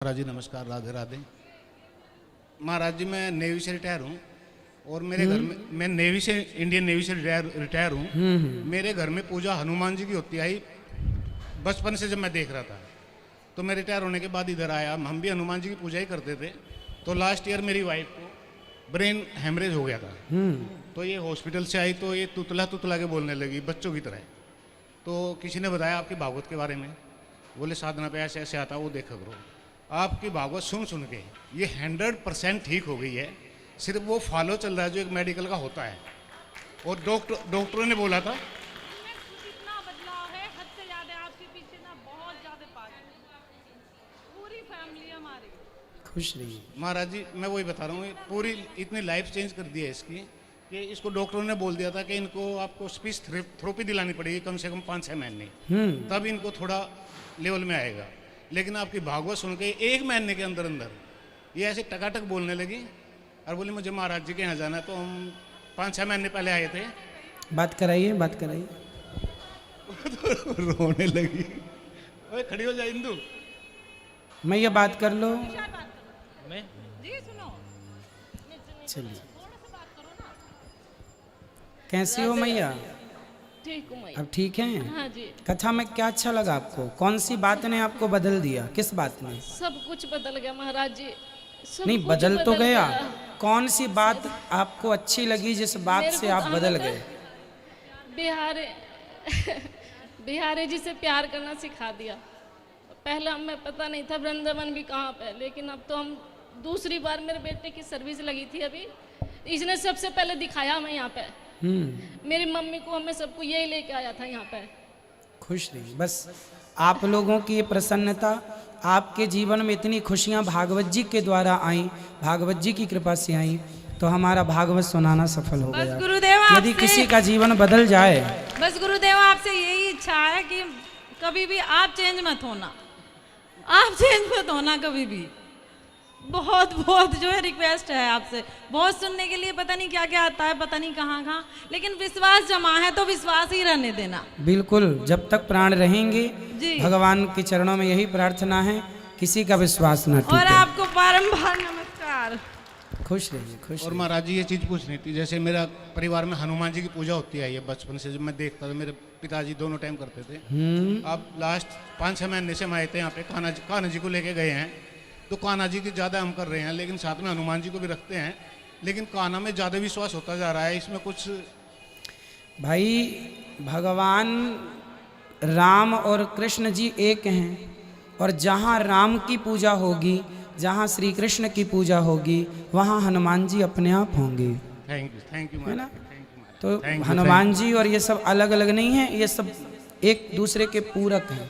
महाराज जी नमस्कार, राधे राधे। महाराज जी मैं नेवी से रिटायर हूँ और मेरे घर में, मैं नेवी से, इंडियन नेवी से रिटायर हूँ। मेरे घर में पूजा हनुमान जी की होती आई बचपन से, जब मैं देख रहा था। तो मैं रिटायर होने के बाद इधर आया, हम भी हनुमान जी की पूजा ही करते थे। तो लास्ट ईयर मेरी वाइफ को ब्रेन हेमरेज हो गया था। तो ये हॉस्पिटल से आई तो ये तुतला तुतला के बोलने लगी बच्चों की तरह। तो किसी ने बताया आपके भागवत के बारे में, बोले साधना पे ऐसे ऐसे आता, वो देखा करो। आपकी भागवत सुन सुन के ये 100% ठीक हो गई है। सिर्फ वो फॉलो चल रहा है जो एक मेडिकल का होता है। और डॉक्टरों ने बोला था इतना बदलाव है, हद से ज्यादा आपके पीछे ना बहुत ज्यादा पास पूरी फैमिली हमारी खुश रहिए। महाराज जी मैं वही बता रहा हूँ, पूरी इतनी लाइफ चेंज कर दी है इसकी कि इसको डॉक्टरों ने बोल दिया था कि इनको आपको स्पीच थेरेपी दिलानी पड़ेगी कम से कम 5-6 महीने, तब इनको थोड़ा लेवल में आएगा। लेकिन आपकी भागवत सुन के 1 महीने के अंदर अंदर ये ऐसे टकाटक बोलने लगी और बोली मुझे महाराज जी के यहाँ जाना है। तो हम 5-6 महीने पहले आए थे। बात कराइए, बात कराइए। तो रोने लगी। ओए खड़ी हो जा इंदु। मैं ये बात कर लो। मैं जी सुनो, चलिए, थोड़ा सा बात करो ना। कैसी हो मैया? ठीक हूँ मैं। अब ठीक हैं? हाँ जी, कथा में क्या अच्छा लगा आपको? कौन सी बात ने आपको बदल दिया? किस बात ने? सब कुछ बदल गया महाराज जी, सब नहीं, कुछ बदल तो गया। गया। कौन सी बात आपको अच्छी लगी जिस बात मेरे से को आप तो बदल हमें गए? बिहारी बिहारी जी से प्यार करना सिखा दिया। पहले हमें पता नहीं था वृंदावन भी कहाँ पे, लेकिन अब तो हम दूसरी बार, मेरे बेटे की सर्विस लगी थी अभी, इसने सबसे पहले दिखाया हमें यहाँ पे। मेरी मम्मी को, हमें सबको यही लेके आया था यहाँ पे। खुश रहिए। बस आप लोगों की ये प्रसन्नता, आपके जीवन में इतनी खुशियां भागवत जी के द्वारा आई, भागवत जी की कृपा से आई, तो हमारा भागवत सुनाना सफल हो गया। गुरुदेव यदि किसी का जीवन बदल जाए, बस गुरुदेव आपसे यही इच्छा है कि कभी भी आप चेंज मत होना, आप चेंज मत होना कभी भी। बहुत बहुत जो है रिक्वेस्ट है आपसे। बहुत सुनने के लिए पता नहीं क्या क्या आता है, पता नहीं कहाँ कहाँ, लेकिन विश्वास जमा है तो विश्वास ही रहने देना। बिल्कुल, जब तक प्राण रहेंगे जी। भगवान के चरणों में यही प्रार्थना है, किसी का विश्वास न और टूटे। आपको बारंबार नमस्कार। खुश रहिए, खुश और रहिए। महाराज जी ये चीज़ पूछनी थी, जैसे मेरा परिवार में हनुमान जी की पूजा होती आई है बचपन से, जब मैं देखता था। मेरे पिताजी दोनों टाइम करते थे। अब लास्ट 5-6 महीने से हम आए थे यहाँ पे, कान्हा जी को लेके गए हैं। तो कान्हा जी की ज़्यादा हम कर रहे हैं, लेकिन साथ में हनुमान जी को भी रखते हैं। लेकिन कान्हा में ज़्यादा विश्वास होता जा रहा है, इसमें कुछ। भाई भगवान राम और कृष्ण जी एक हैं, और जहाँ राम की पूजा होगी, जहाँ श्री कृष्ण की पूजा होगी, वहाँ हनुमान जी अपने आप होंगे। थैंक यू है ना? महाराज। तो Thank you, हनुमान जी और ये सब अलग अलग नहीं है, ये सब एक दूसरे के पूरक हैं।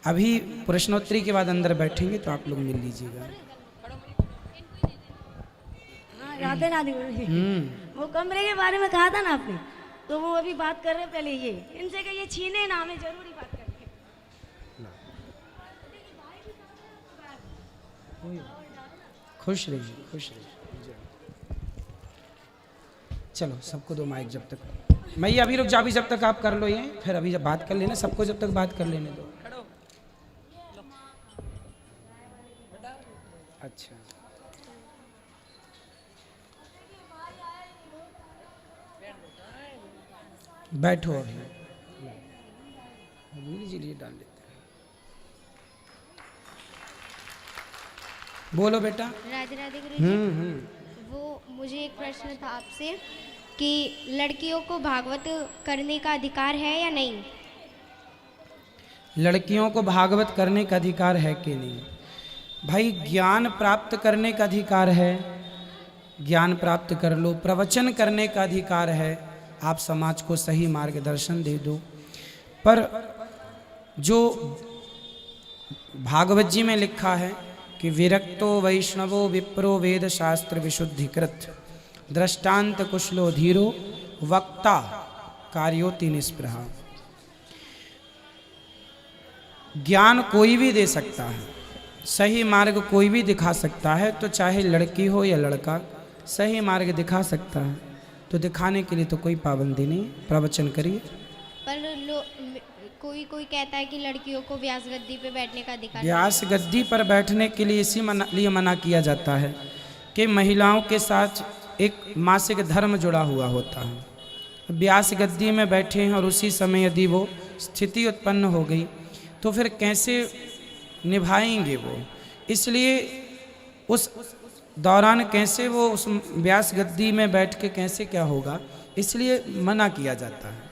अभी प्रश्नोत्तरी के बाद अंदर बैठेंगे तो आप लोग मिल लीजिएगा। हाँ, राधे राधे गुरु जी। वो कमरे के बारे में कहा था ना आपने, तो वो अभी बात कर रहे पहले ये इनसे कहिए छीने ना, हमें जरूरी बात करनी है। खुश रहिए, खुश रहिए। चलो सबको दो माइक, जब तक मैं ये अभी रुक जा, अभी जब तक आप कर लो ये, फिर अभी जब बात कर लेना, सबको जब तक बात कर लेने दो। अच्छा, बैठो अभी, लीजिए डाल लेते हैं। बोलो बेटा। राधे राधे गुरु जी। वो मुझे एक प्रश्न था आपसे कि लड़कियों को भागवत करने का अधिकार है या नहीं? लड़कियों को भागवत करने का अधिकार है कि नहीं? भाई ज्ञान प्राप्त करने का अधिकार है, ज्ञान प्राप्त कर लो। प्रवचन करने का अधिकार है, आप समाज को सही मार्गदर्शन दे दो। पर जो भागवत जी में लिखा है कि विरक्तो वैष्णवो विप्रो वेद शास्त्र विशुद्धिकृत दृष्टांत कुशलो धीरो वक्ता कार्योति निस्पृहा। ज्ञान कोई भी दे सकता है, सही मार्ग कोई भी दिखा सकता है, तो चाहे लड़की हो या लड़का सही मार्ग दिखा सकता है। तो दिखाने के लिए तो कोई पाबंदी नहीं, प्रवचन करिए। पर कोई कोई कहता है कि लड़कियों को व्यास गद्दी पे बैठने का अधिकार व्यास गद्दी पर बैठने के लिए लिए मना किया जाता है कि महिलाओं के साथ एक मासिक धर्म जुड़ा हुआ होता है। व्यास गद्दी में बैठे हैं और उसी समय यदि वो स्थिति उत्पन्न हो गई तो फिर कैसे निभाएंगे वो, इसलिए उस दौरान कैसे वो उस व्यास गद्दी में बैठ के कैसे क्या होगा, इसलिए मना किया जाता है।